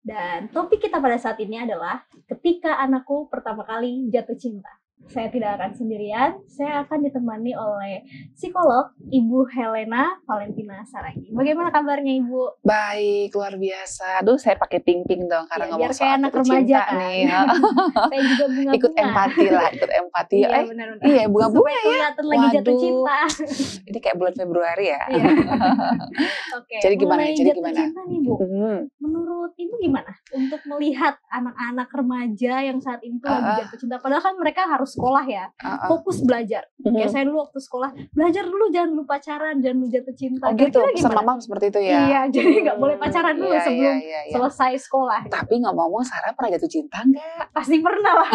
Dan topik kita pada saat ini adalah ketika anakku pertama kali jatuh cinta. Saya tidak akan sendirian, saya akan ditemani oleh psikolog Ibu Helena Valentina Saragi. Bagaimana kabarnya Ibu? Baik, luar biasa. Aduh, saya pakai ping-ping dong karena Ya, ngomong biar kayak soal anak jatuh remaja cinta kan. nih. Saya juga bunga-bunga. Ikut empati lah, ikut empati. Iya, benar-benar. Iya, bunga-bunga Supaya ya. kelihatan lagi jatuh Waduh. cinta. Ini kayak bulan Februari ya. Iya. Oke, Jadi gimana mengenai nih? Jadi jatuh gimana? cinta nih Bu. Menurut Ibu gimana untuk melihat anak-anak remaja yang saat itu lagi jatuh cinta? Padahal kan mereka harus sekolah ya, fokus belajar. Kayak saya dulu waktu sekolah, belajar dulu, jangan lupa pacaran, jangan lupa jatuh cinta. Oh gitu, Kira-kira pesan gimana? mama seperti itu ya? Iya, jadi nggak boleh pacaran dulu Iya, sebelum iya. selesai sekolah. Tapi ngomong-ngomong, Sarah pernah jatuh cinta nggak? Pasti pernah lah.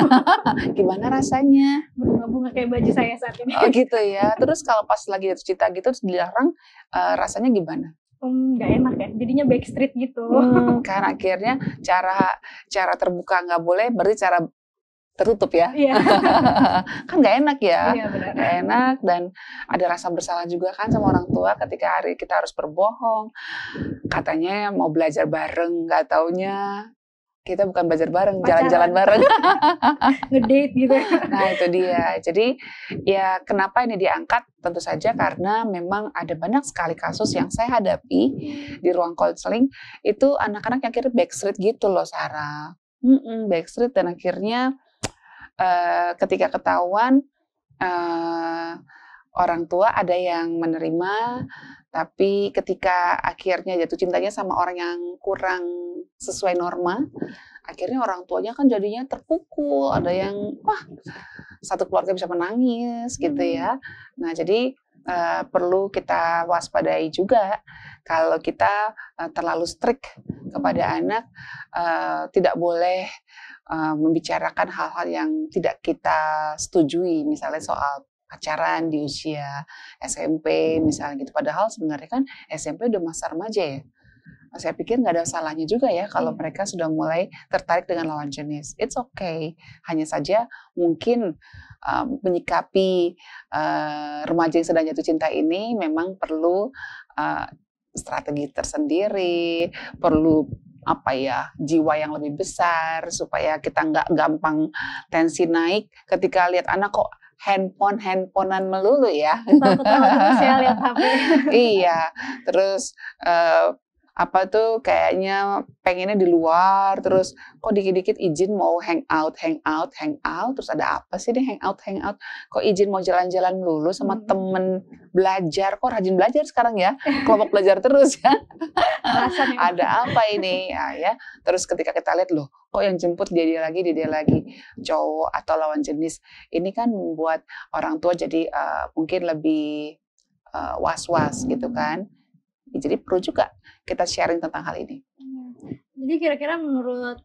Gimana rasanya? Bunga-bunga kayak baju saya saat ini. Oh gitu ya. Terus kalau pas lagi jatuh cinta gitu terus dilarang, rasanya gimana? Nggak enak ya, jadinya backstreet gitu. Karena akhirnya cara terbuka nggak boleh, berarti cara tertutup ya. Iya. Kan nggak enak ya. Iya, benar. Nggak enak dan ada rasa bersalah juga kan sama orang tua ketika kita harus berbohong. Katanya mau belajar bareng, nggak taunya kita bukan belajar bareng, jalan-jalan bareng. Ngedate gitu. Nah itu dia. Jadi ya kenapa ini diangkat? Tentu saja karena memang ada banyak sekali kasus yang saya hadapi di ruang konseling itu anak-anak yang akhirnya backstreet gitu loh Sarah. Backstreet dan akhirnya ketika ketahuan orang tua ada yang menerima, tapi ketika akhirnya jatuh cintanya sama orang yang kurang sesuai norma, akhirnya orang tuanya kan jadinya terpukul, ada yang satu keluarga bisa menangis gitu ya. Nah jadi perlu kita waspadai juga kalau kita terlalu strict kepada anak, tidak boleh membicarakan hal-hal yang tidak kita setujui, misalnya soal pacaran di usia SMP misalnya gitu. Padahal sebenarnya kan SMP udah masa remaja ya. Saya pikir nggak ada salahnya juga ya kalau mereka sudah mulai tertarik dengan lawan jenis. It's okay. Hanya saja mungkin menyikapi remaja yang sedang jatuh cinta ini memang perlu strategi tersendiri, perlu jiwa yang lebih besar supaya kita nggak gampang tensi naik ketika lihat anak kok handphonean melulu ya. Tahu-tahu terus ya lihat HP. Iya, terus kayaknya pengennya di luar, terus kok dikit-dikit izin mau hangout, terus ada apa sih nih hangout, kok izin mau jalan-jalan dulu sama temen belajar, kok rajin belajar sekarang ya, kelompok belajar terus ya. Ada apa ini ya, terus ketika kita lihat loh, kok yang jemput dia lagi, cowok atau lawan jenis, ini kan membuat orang tua jadi mungkin lebih was-was gitu kan. Jadi perlu juga kita sharing tentang hal ini. Jadi kira-kira menurut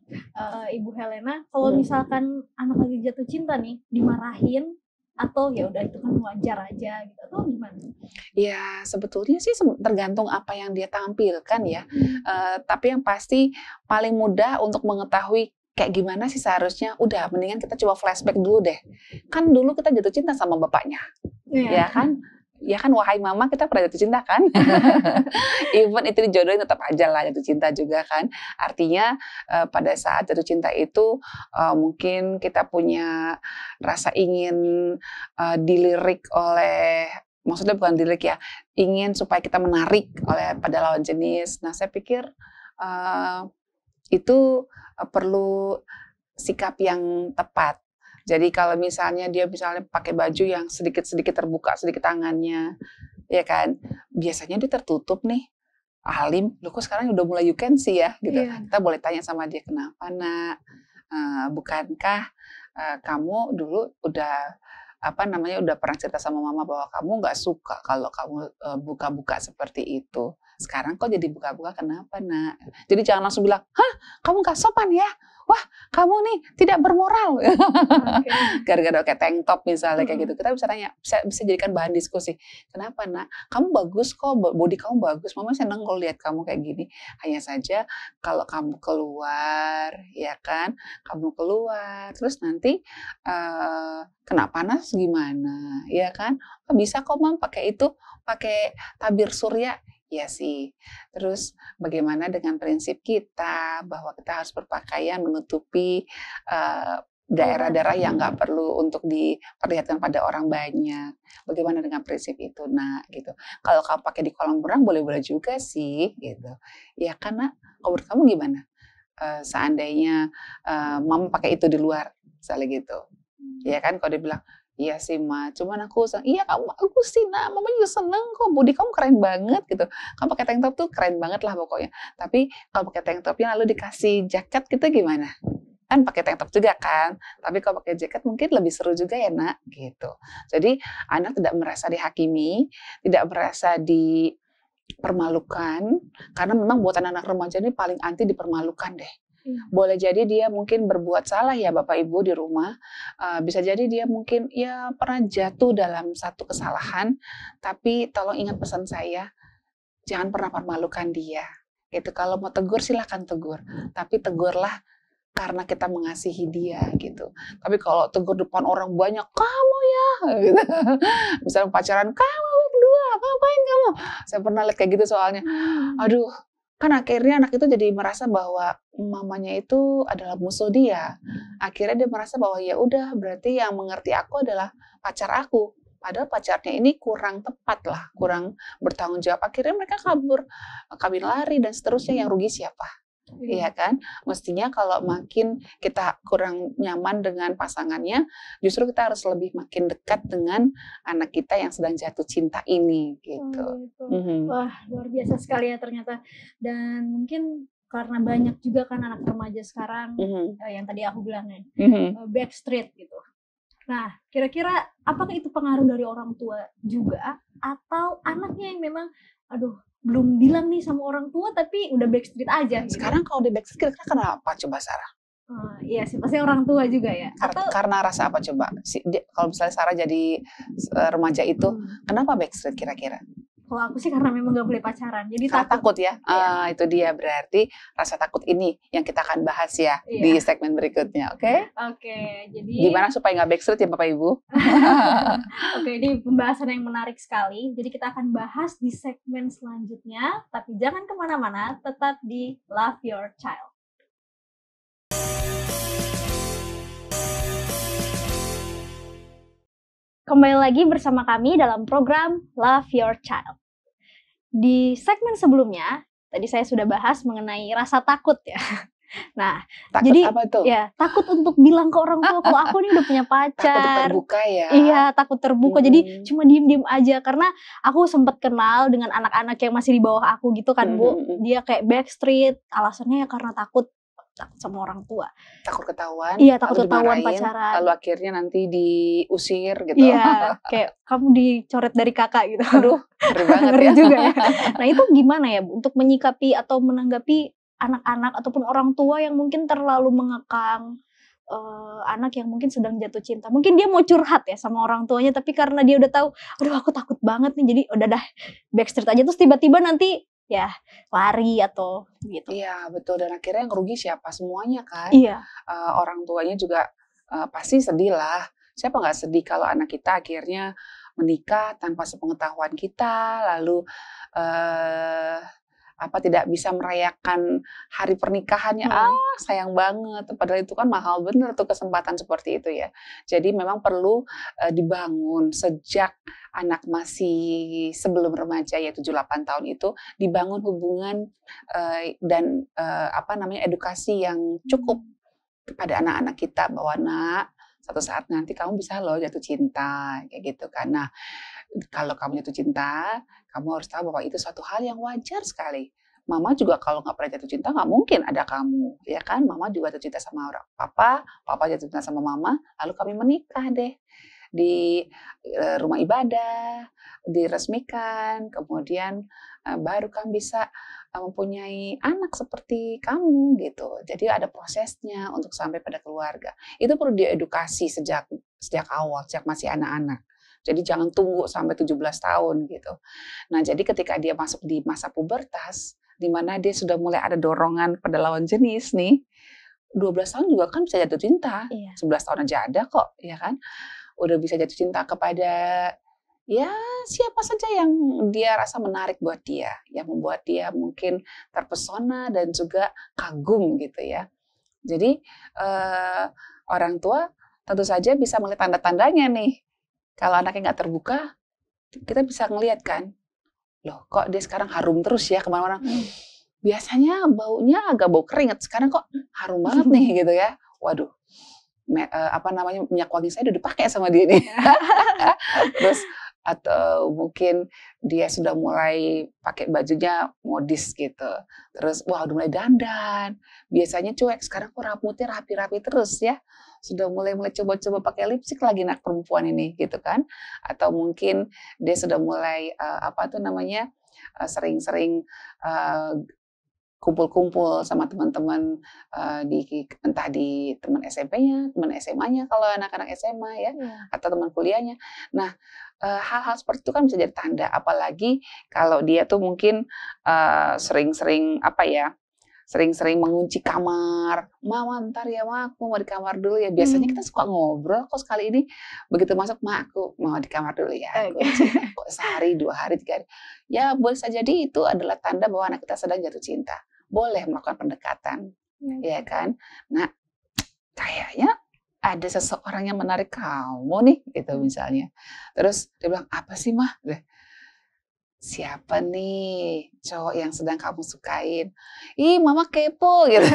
Ibu Helena, kalau misalkan anak lagi jatuh cinta nih, dimarahin atau ya udah itu kan wajar aja gitu, atau gimana? Ya sebetulnya sih tergantung apa yang dia tampilkan ya. Tapi yang pasti paling mudah untuk mengetahui kayak gimana sih seharusnya, udah mendingan kita coba flashback dulu deh. Kan dulu kita jatuh cinta sama bapaknya, ya kan? Ya kan, wahai mama, kita pernah jatuh cinta kan? Even itu dijodohin tetap aja lah jatuh cinta juga kan. Artinya pada saat jatuh cinta itu mungkin kita punya rasa ingin dilirik oleh, maksudnya bukan dilirik ya, ingin supaya kita menarik oleh pada lawan jenis. Nah saya pikir itu perlu sikap yang tepat. Jadi kalau misalnya dia pakai baju yang sedikit-sedikit terbuka, sedikit tangannya, ya kan, biasanya dia tertutup nih, alim, loh kok sekarang udah mulai you can see ya, gitu. Yeah. Kita boleh tanya sama dia, kenapa nak, bukankah kamu dulu udah pernah cerita sama mama bahwa kamu nggak suka kalau kamu buka-buka seperti itu. Sekarang kok jadi buka-buka, kenapa nak? Jadi jangan langsung bilang, hah kamu nggak sopan ya? Wah kamu nih tidak bermoral. Gara-gara kayak tank top misalnya kayak gitu. Kita bisa tanya, bisa jadikan bahan diskusi. Kenapa nak? Kamu bagus kok, body kamu bagus. Mama seneng kalau lihat kamu kayak gini. Hanya saja kalau kamu keluar, ya kan? Kamu keluar, terus nanti kena panas gimana? Ya kan? Bisa kok mam pakai itu, pakai tabir surya. Iya sih. Terus bagaimana dengan prinsip kita bahwa kita harus berpakaian menutupi daerah-daerah yang nggak perlu untuk diperlihatkan pada orang banyak. Bagaimana dengan prinsip itu, Nak? Gitu. Kalau kamu pakai di kolam renang boleh-boleh juga sih, gitu. Ya karena menurut kamu gimana? Seandainya mama pakai itu di luar, misalnya gitu. Ya kan, kalau dia bilang, iya sih Ma, cuman aku iya kamu bagus sih Nak, mama juga seneng kok, body kamu keren banget gitu. Kamu pakai tank top tuh keren banget lah pokoknya. Tapi kalau pakai tank topnya lalu dikasih jaket gitu gimana? Kan pakai tank top juga kan, tapi kalau pakai jaket mungkin lebih seru juga ya Nak, gitu. Jadi anak tidak merasa dihakimi, tidak merasa dipermalukan, karena memang buat anak-anak remaja ini paling anti dipermalukan deh. Boleh jadi dia mungkin berbuat salah ya Bapak Ibu di rumah, bisa jadi dia mungkin ya pernah jatuh dalam satu kesalahan, tapi tolong ingat pesan saya, jangan pernah permalukan dia. Gitu. Kalau mau tegur silahkan tegur, tapi tegurlah karena kita mengasihi dia gitu. Tapi kalau tegur depan orang banyak, kamu ya, gitu. Misalnya pacaran, kamu berdua, ngapain kamu? Saya pernah lihat kayak gitu soalnya. Aduh, kan akhirnya anak itu jadi merasa bahwa mamanya itu adalah musuh dia. Akhirnya dia merasa bahwa ya udah berarti yang mengerti aku adalah pacar aku. Padahal pacarnya ini kurang tepat lah, kurang bertanggung jawab. Akhirnya mereka kabur, kawin lari dan seterusnya. Yang rugi siapa? Iya kan? Mestinya kalau makin kita kurang nyaman dengan pasangannya, justru kita harus lebih makin dekat dengan anak kita yang sedang jatuh cinta ini, gitu. Wah, luar biasa sekali ya ternyata. Dan mungkin karena banyak juga kan anak remaja sekarang yang tadi aku bilang ya, backstreet gitu. Nah, kira-kira apakah itu pengaruh dari orang tua juga atau anaknya yang memang belum bilang nih sama orang tua tapi udah backstreet aja gitu? Sekarang kalau di backstreet kira-kira kenapa coba Sarah? Iya sih, pasti orang tua juga ya. Karena rasa apa coba? Kalau misalnya Sarah jadi remaja itu, kenapa backstreet kira-kira? Kalau aku sih karena memang gak boleh pacaran, jadi takut ya. Itu dia berarti rasa takut ini yang kita akan bahas ya di segmen berikutnya, oke? Oke, jadi gimana supaya nggak backstreet ya Bapak Ibu? Oke, ini pembahasan yang menarik sekali. Jadi kita akan bahas di segmen selanjutnya, tapi jangan kemana-mana, tetap di Love Your Child. Kembali lagi bersama kami dalam program Love Your Child. Di segmen sebelumnya, tadi saya sudah bahas mengenai rasa takut ya. Nah, takut jadi apa tuh? Ya takut untuk bilang ke orang tua kalau aku nih udah punya pacar. Takut terbuka ya? Iya, takut terbuka. Jadi cuma diem-diem aja karena aku sempat kenal dengan anak-anak yang masih di bawah aku gitu kan Bu. Dia kayak backstreet, alasannya ya karena takut sama orang tua. Takut ketahuan? Iya, takut ketahuan pacaran. Lalu akhirnya nanti diusir gitu? Iya, kayak kamu dicoret dari kakak gitu. Aduh, ngeri banget ngeri ya. juga ya. Nah itu gimana ya Bu untuk menyikapi atau menanggapi anak-anak ataupun orang tua yang mungkin terlalu mengekang anak yang mungkin sedang jatuh cinta. Mungkin dia mau curhat ya sama orang tuanya, tapi karena dia udah tahu, aduh aku takut banget nih, jadi udah dah backstreet aja, terus tiba-tiba nanti ya lari atau gitu. Iya betul, dan akhirnya yang rugi siapa? Semuanya kan. Iya. Orang tuanya juga pasti sedih lah. Siapa nggak sedih kalau anak kita akhirnya menikah tanpa sepengetahuan kita, lalu tidak bisa merayakan hari pernikahannya. Sayang banget, padahal itu kan mahal bener tuh kesempatan seperti itu ya. Jadi memang perlu dibangun sejak anak masih sebelum remaja ya 7-8 tahun itu, dibangun hubungan dan edukasi yang cukup kepada anak-anak kita bahwa nak, satu saat nanti kamu bisa loh jatuh cinta kayak gitu kan. Nah, kalau kamu jatuh cinta, kamu harus tahu bahwa itu suatu hal yang wajar sekali. Mama juga kalau nggak pernah jatuh cinta nggak mungkin ada kamu, ya kan? Mama juga jatuh cinta sama orang papa jatuh cinta sama mama, lalu kami menikah deh di rumah ibadah, diresmikan, kemudian baru kami bisa mempunyai anak seperti kamu gitu. Jadi ada prosesnya untuk sampai pada keluarga. Itu perlu diedukasi sejak awal, sejak masih anak-anak. Jadi jangan tunggu sampai 17 tahun gitu. Nah, jadi ketika dia masuk di masa pubertas, di mana dia sudah mulai ada dorongan pada lawan jenis nih, 12 tahun juga kan bisa jatuh cinta. 11 tahun aja ada kok, ya kan? Udah bisa jatuh cinta kepada Ya, siapa saja yang dia rasa menarik buat dia, yang membuat dia mungkin terpesona dan juga kagum gitu ya. Jadi orang tua tentu saja bisa melihat tanda-tandanya nih. Kalau anaknya nggak terbuka, kita bisa ngelihat kan, loh kok dia sekarang harum terus ya kemana-mana. Biasanya baunya agak bau keringat, sekarang kok harum banget nih gitu ya. Waduh, minyak wangi saya udah dipakai sama dia nih. Terus atau mungkin dia sudah mulai pakai bajunya modis gitu. Terus wah udah mulai dandan. Biasanya cuek, sekarang kok rambutnya rapi-rapi terus ya. Sudah mulai coba-coba pakai lipstik lagi anak perempuan ini gitu kan. Atau mungkin dia sudah mulai sering-sering kumpul-kumpul sama teman-teman entah di teman SMP-nya, teman SMA-nya kalau anak-anak SMA ya, atau teman kuliahnya. Nah, hal-hal seperti itu kan bisa jadi tanda, apalagi kalau dia tuh mungkin sering-sering sering-sering mengunci kamar. Mama ntar ya Ma, aku mau di kamar dulu ya. Biasanya kita suka ngobrol kok, sekali ini begitu masuk, Ma aku mau di kamar dulu ya. Kok sehari, 2 hari, 3 hari. Ya boleh saja jadi itu adalah tanda bahwa anak kita sedang jatuh cinta. Boleh melakukan pendekatan, ya kan? Nah, kayaknya ada seseorang yang menarik kamu nih, gitu misalnya. Terus dia bilang, apa sih Mah? Siapa nih cowok yang sedang kamu sukain? Ih, Mama kepo gitu.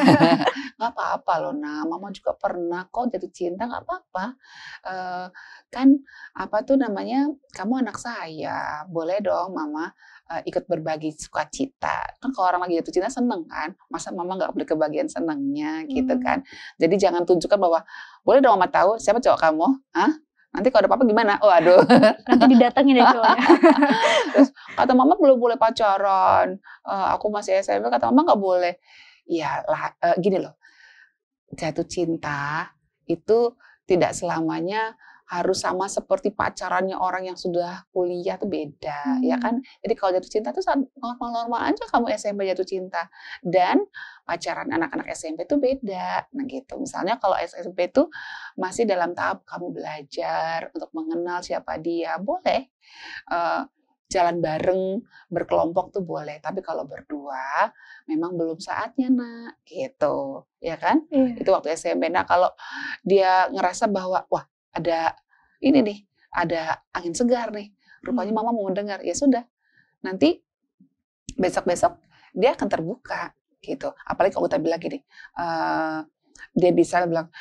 Nggak apa-apa loh, Nah. Mama juga pernah kok jatuh cinta, nggak apa-apa. Kan kamu anak saya, boleh dong Mama ikut berbagi sukacita. Kan kalau orang lagi jatuh cinta seneng kan, masa Mama nggak boleh kebagian senengnya gitu kan. Jadi jangan tunjukkan bahwa, boleh dong Mama tahu siapa cowok kamu? Hah? Nanti kalau ada apa-apa gimana? Oh aduh. Nanti didatengin deh cowoknya. Terus kata Mama belum boleh pacaran. Aku masih SMP, kata Mama nggak boleh. Ya lah, gini loh. Jatuh cinta itu tidak selamanya harus sama seperti pacarannya orang yang sudah kuliah, tuh beda, ya kan? Jadi kalau jatuh cinta tuh normal-normal aja kamu SMP jatuh cinta. Dan pacaran anak-anak SMP tuh beda. Nah gitu. Misalnya kalau SMP tuh masih dalam tahap kamu belajar untuk mengenal siapa dia, boleh. Jalan bareng, berkelompok tuh boleh. Tapi kalau berdua, memang belum saatnya, Nak. Gitu. Ya kan? Itu waktu SMP. Nah, kalau dia ngerasa bahwa, wah, ada ini nih, ada angin segar nih. Rupanya Mama mau mendengar. Ya sudah. Nanti besok-besok dia akan terbuka gitu. Apalagi kalau kita bilang gini, dia bisa bilang,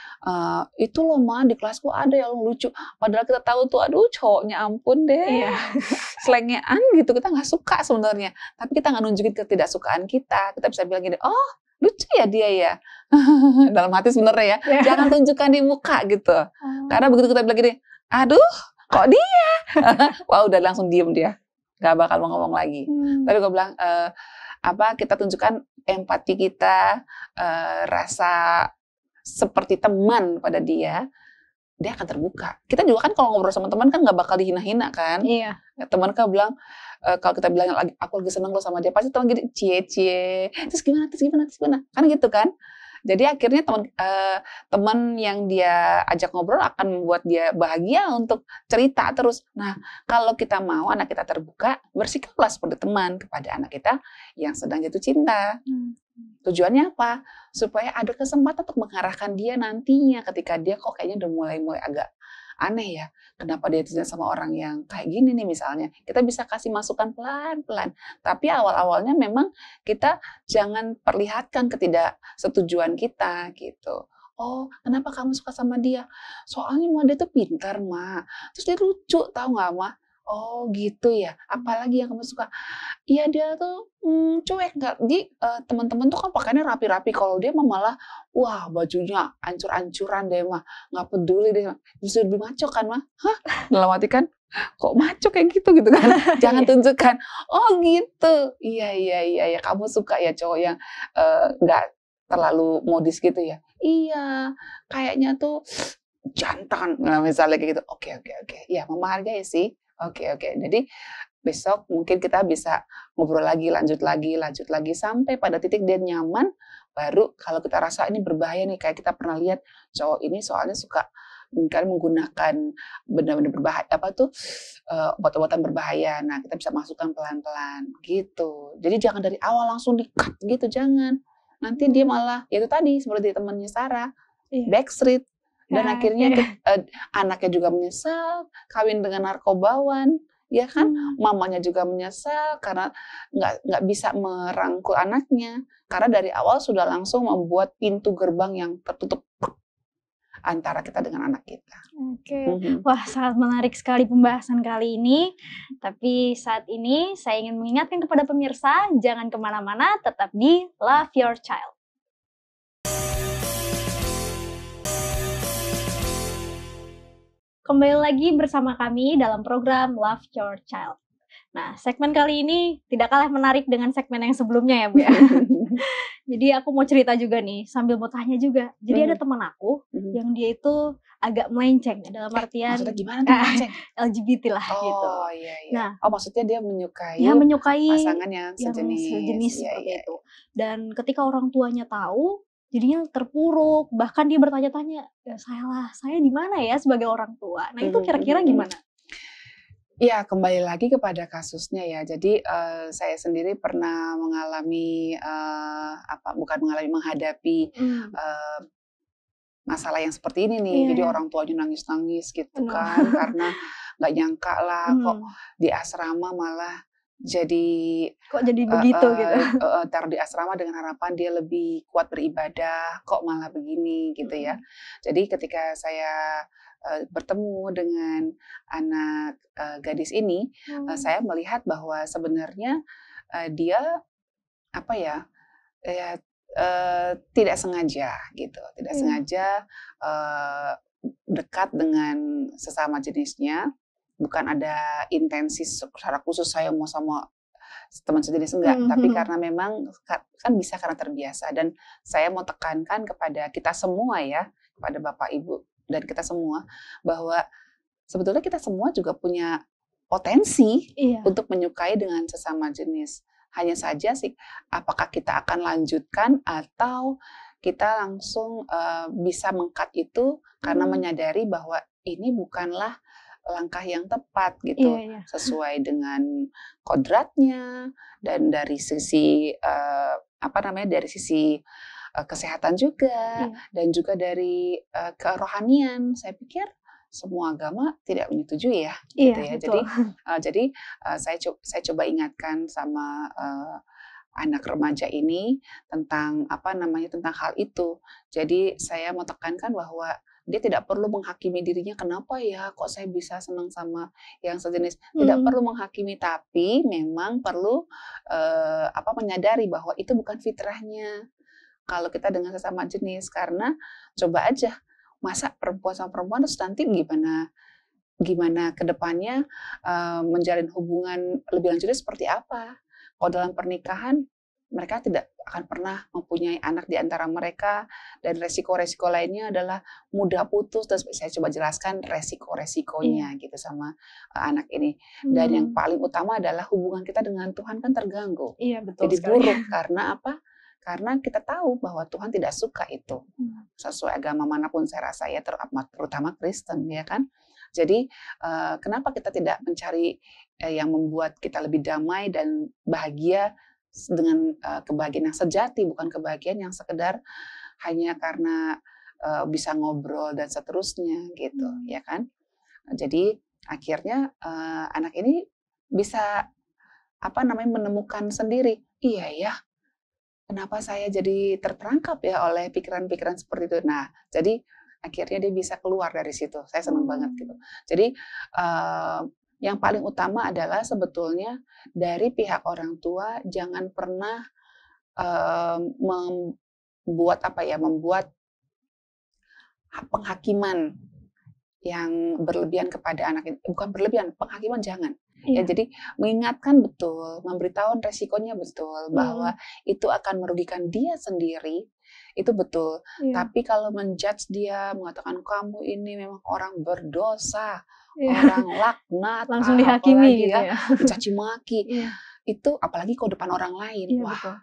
itu loh Ma, di kelasku ada yang lucu. Padahal kita tahu tuh, aduh cowoknya ampun deh. Selengean gitu, kita nggak suka sebenarnya. Tapi kita nggak nunjukin ketidaksukaan kita. Kita bisa bilang gini, oh lucu ya dia ya. Dalam hati sebenarnya ya. Jangan tunjukkan di muka gitu. Karena begitu kita bilang gini, aduh kok dia? Wah udah langsung diem dia. Nggak bakal mau ngomong lagi. Tapi gue bilang, kita tunjukkan empati kita, rasa seperti teman pada dia akan terbuka. Kita juga kan kalau ngobrol sama teman kan nggak bakal dihina-hina kan. Iya. Teman kan bilang, kalau kita bilang aku lagi seneng loh sama dia, pasti teman gini cie-cie. Terus gimana? Kan gitu kan. Jadi akhirnya teman yang dia ajak ngobrol akan membuat dia bahagia untuk cerita terus. Nah, kalau kita mau anak kita terbuka, bersikaplah seperti teman kepada anak kita yang sedang jatuh cinta. Tujuannya apa? Supaya ada kesempatan untuk mengarahkan dia nantinya ketika dia kok kayaknya udah mulai agak aneh ya. Kenapa dia cinta sama orang yang kayak gini nih misalnya. Kita bisa kasih masukan pelan-pelan. Tapi awal-awalnya memang kita jangan perlihatkan ketidaksetujuan kita gitu. Oh, kenapa kamu suka sama dia? Soalnya dia tuh pintar, Ma. Terus dia lucu, tahu nggak, Ma? Oh gitu ya. Apalagi yang kamu suka? Iya dia tuh cuek nggak. Teman-teman tuh kan pakainya rapi-rapi. Kalau dia mah malah, wah bajunya ancur-ancuran deh mah. Nggak peduli deh. Justru lebih maco kan mah. Hah? Dalam hati kan, kok maco kayak gitu kan. Jangan tunjukkan. Oh gitu. Iya. Kamu suka ya cowok yang nggak terlalu modis gitu ya. Iya. Kayaknya tuh jantan. Nah, misalnya kayak gitu. Oke. Ya menghargai sih. Oke. Jadi besok mungkin kita bisa ngobrol lagi, lanjut lagi sampai pada titik dia nyaman. Baru kalau kita rasa ini berbahaya nih, kayak kita pernah lihat cowok ini soalnya suka mungkin menggunakan benda-benda berbahaya obat-obatan berbahaya. Nah, kita bisa masukkan pelan-pelan gitu. Jadi jangan dari awal langsung di-cut gitu, jangan. Nanti dia malah ya itu tadi seperti temannya Sarah, backstreet, dan akhirnya anaknya juga menyesal, kawin dengan narkobawan, ya kan? Mamanya juga menyesal karena nggak bisa merangkul anaknya, karena dari awal sudah langsung membuat pintu gerbang yang tertutup antara kita dengan anak kita. Wah, sangat menarik sekali pembahasan kali ini. Tapi saat ini saya ingin mengingatkan kepada pemirsa, jangan kemana-mana, tetap di Love Your Child. Kembali lagi bersama kami dalam program Love Your Child. Nah, segmen kali ini tidak kalah menarik dengan segmen yang sebelumnya ya, Bu ya. Jadi aku mau cerita juga nih, sambil mau tanya juga. Jadi ada teman aku yang dia itu agak melenceng dalam artian maksudnya gimana tuh melenceng? LGBT lah gitu. Oh iya. Nah, maksudnya dia menyukai pasangan yang sejenis seperti itu. Dan ketika orang tuanya tahu, jadinya terpuruk, bahkan dia bertanya-tanya, saya di mana ya sebagai orang tua. Nah, itu kira-kira gimana? Ya, kembali lagi kepada kasusnya ya. Jadi saya sendiri pernah mengalami menghadapi masalah yang seperti ini nih. Jadi orang tuanya nangis-nangis gitu kan, karena nggak nyangka lah kok di asrama malah jadi begitu gitu. Taruh di asrama dengan harapan dia lebih kuat beribadah, kok malah begini gitu ya. Jadi ketika saya bertemu dengan anak gadis ini, saya melihat bahwa sebenarnya dia tidak sengaja gitu, sengaja dekat dengan sesama jenisnya, bukan ada intensi secara khusus saya mau sama teman sejenis, enggak, tapi karena memang kan bisa karena terbiasa. Dan saya mau tekankan kepada kita semua ya, kepada Bapak Ibu dan kita semua, bahwa sebetulnya kita semua juga punya potensi untuk menyukai dengan sesama jenis. Hanya saja sih, apakah kita akan lanjutkan atau kita langsung bisa meng-cut itu karena menyadari bahwa ini bukanlah langkah yang tepat gitu, sesuai dengan kodratnya, dan dari sisi dari sisi kesehatan juga, dan juga dari kerohanian. Saya pikir semua agama tidak menyetujui ya, gitu ya. Jadi saya coba ingatkan sama anak remaja ini tentang tentang hal itu. Jadi saya mau tekankan bahwa dia tidak perlu menghakimi dirinya, kenapa ya kok saya bisa senang sama yang sejenis. Tidak perlu menghakimi, tapi memang perlu menyadari bahwa itu bukan fitrahnya kalau kita dengan sesama jenis. Karena coba aja, masa perempuan sama perempuan terus nanti gimana ke depannya menjalin hubungan lebih lanjutnya seperti apa. Kalau dalam pernikahan mereka tidak akan pernah mempunyai anak di antara mereka, dan resiko-resiko lainnya adalah mudah putus. Dan saya coba jelaskan resiko-resikonya gitu sama anak ini. Dan yang paling utama adalah hubungan kita dengan Tuhan kan terganggu. Betul jadi sekali. Buruk karena apa? Karena kita tahu bahwa Tuhan tidak suka itu. Sesuai agama manapun saya rasa ya, terutama Kristen ya kan. Jadi kenapa kita tidak mencari yang membuat kita lebih damai dan bahagia dengan kebahagiaan yang sejati, bukan kebahagiaan yang sekedar hanya karena bisa ngobrol dan seterusnya gitu, ya kan? Jadi akhirnya anak ini bisa menemukan sendiri, iya ya, kenapa saya jadi terperangkap ya oleh pikiran-pikiran seperti itu. Nah, jadi akhirnya dia bisa keluar dari situ. Saya senang banget gitu. Jadi yang paling utama adalah sebetulnya dari pihak orang tua jangan pernah membuat penghakiman yang berlebihan kepada anak ini. Bukan berlebihan, penghakiman jangan. Ya, jadi mengingatkan betul, memberitahu resikonya betul, bahwa itu akan merugikan dia sendiri, itu betul. Tapi kalau menjudge dia, mengatakan kamu ini memang orang berdosa, orang laknat, langsung dihakimi gitu ya, dicaci maki, itu apalagi kalau depan orang lain. Wah, betul.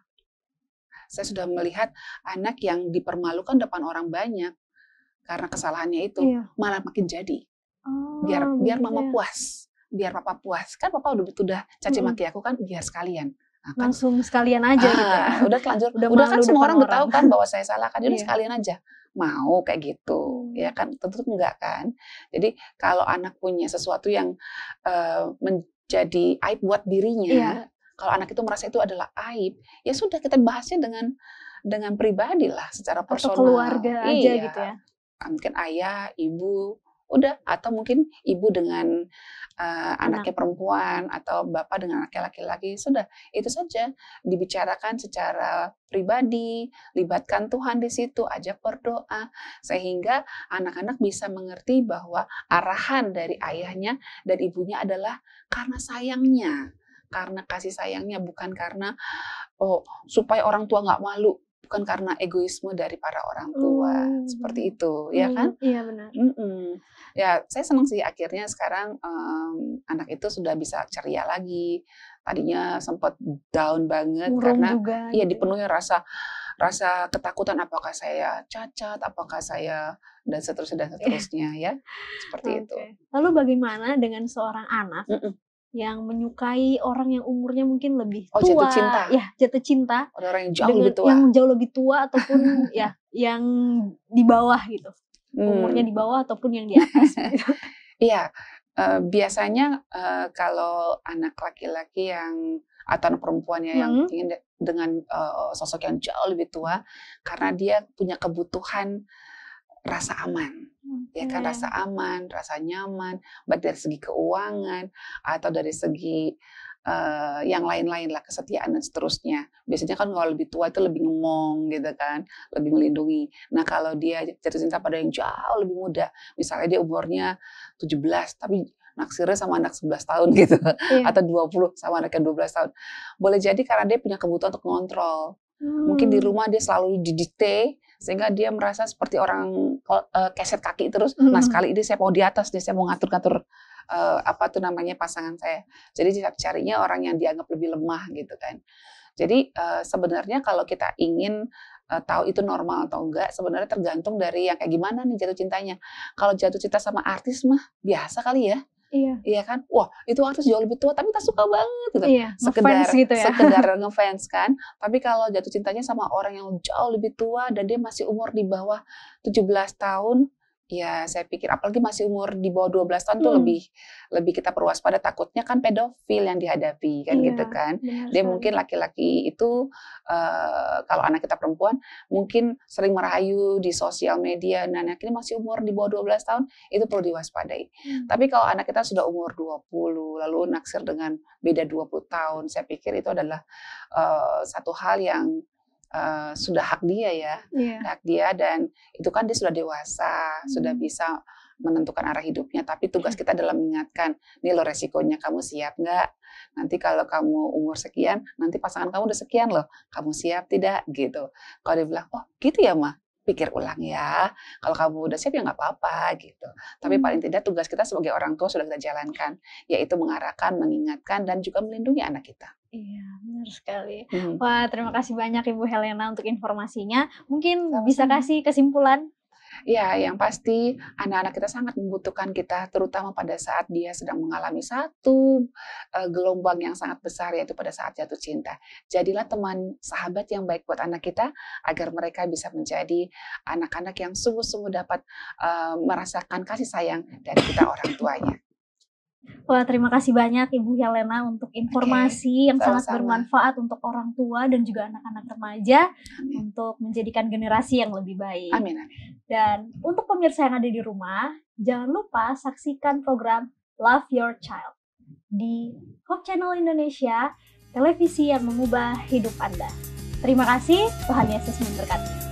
Saya sudah melihat anak yang dipermalukan depan orang banyak karena kesalahannya itu, Iya. malah makin jadi. Oh, Biar begitu mama ya. puas, biar papa puas. Kan papa udah caci maki aku kan biar sekalian. Nah, kan, Langsung sekalian aja gitu ya. udah telanjur, Udah udah kan malu semua depan orang udah tahu kan bahwa saya salah kan, udah Iya. sekalian aja. Mau kayak gitu, ya kan? Tentu enggak kan. Jadi kalau anak punya sesuatu yang menjadi aib buat dirinya, kalau anak itu merasa itu adalah aib, ya sudah kita bahasnya dengan pribadi lah, secara personal. Atau keluarga aja gitu ya. Mungkin ayah, ibu, udah, atau mungkin ibu dengan anaknya perempuan, atau bapak dengan anaknya laki-laki, sudah, itu saja dibicarakan secara pribadi, libatkan Tuhan di situ, ajak berdoa, sehingga anak-anak bisa mengerti bahwa arahan dari ayahnya dan ibunya adalah karena sayangnya, karena kasih sayangnya, bukan karena supaya orang tua nggak malu, bukan karena egoisme dari para orang tua, seperti itu, ya kan? Iya benar. Ya, saya senang sih akhirnya sekarang anak itu sudah bisa ceria lagi. Tadinya sempat down banget karena juga, iya dipenuhi rasa ketakutan, apakah saya cacat, apakah saya dan seterusnya ya, seperti itu. Lalu bagaimana dengan seorang anak yang menyukai orang yang umurnya mungkin lebih tua, jatuh cinta. Ya jatuh cinta, ada orang yang jauh lebih tua ataupun ya yang di bawah gitu, umurnya di bawah ataupun yang di atas. Gitu. Iya, biasanya kalau anak laki-laki atau anak perempuannya yang ingin dengan sosok yang jauh lebih tua, karena dia punya kebutuhan rasa aman. Ya kan, rasa aman, rasa nyaman, baik dari segi keuangan atau dari segi yang lain-lain lah, kesetiaan dan seterusnya. Biasanya kan kalau lebih tua itu lebih ngemong gitu kan, lebih melindungi. Nah kalau dia jatuh cinta pada yang jauh lebih muda, misalnya dia umurnya 17 tapi naksirnya sama anak 11 tahun gitu, atau 20 sama anak yang 12 tahun. Boleh jadi karena dia punya kebutuhan untuk mengontrol. Mungkin di rumah dia selalu didikte, sehingga dia merasa seperti orang keset kaki terus. Nah sekali ini saya mau di atas nih, saya mau ngatur-ngatur pasangan saya. Jadi carinya orang yang dianggap lebih lemah gitu kan. Jadi sebenarnya kalau kita ingin tahu itu normal atau enggak, sebenarnya tergantung dari yang kayak gimana nih jatuh cintanya. Kalau jatuh cinta sama artis mah biasa kali ya. Iya kan, wah itu artis jauh lebih tua tapi kita suka banget gitu, sekedar ngefans kan. Tapi kalau jatuh cintanya sama orang yang jauh lebih tua dan dia masih umur di bawah 17 tahun, ya saya pikir apalagi masih umur di bawah 12 tahun tuh lebih kita perwaspada, takutnya kan pedofil yang dihadapi kan gitu kan. Dia mungkin laki-laki itu kalau anak kita perempuan mungkin sering merayu di sosial media, nah anak ini masih umur di bawah 12 tahun, itu perlu diwaspadai. Tapi kalau anak kita sudah umur 20 lalu naksir dengan beda 20 tahun, saya pikir itu adalah satu hal yang sudah hak dia ya, hak dia, dan itu kan dia sudah dewasa, sudah bisa menentukan arah hidupnya. Tapi tugas kita adalah mengingatkan, nih lo resikonya, kamu siap nggak? Nanti kalau kamu umur sekian, nanti pasangan kamu udah sekian loh, kamu siap tidak? Gitu. Kalau dia bilang, oh gitu ya Ma, pikir ulang ya. Kalau kamu udah siap ya nggak apa-apa gitu. Tapi paling tidak tugas kita sebagai orang tua sudah kita jalankan, yaitu mengarahkan, mengingatkan, dan juga melindungi anak kita. Iya, benar sekali. Wah, terima kasih banyak Ibu Helena untuk informasinya. Mungkin bisa kasih kesimpulan? Ya, yang pasti anak-anak kita sangat membutuhkan kita, terutama pada saat dia sedang mengalami satu gelombang yang sangat besar, yaitu pada saat jatuh cinta. Jadilah teman sahabat yang baik buat anak kita, agar mereka bisa menjadi anak-anak yang sungguh-sungguh dapat merasakan kasih sayang dari kita orang tuanya. Wah, terima kasih banyak Ibu Helena untuk informasi yang sangat bermanfaat untuk orang tua dan juga anak-anak remaja untuk menjadikan generasi yang lebih baik. Amin. Dan untuk pemirsa yang ada di rumah, jangan lupa saksikan program Love Your Child di Hope Channel Indonesia, televisi yang mengubah hidup Anda. Terima kasih, Tuhan Yesus memberkati.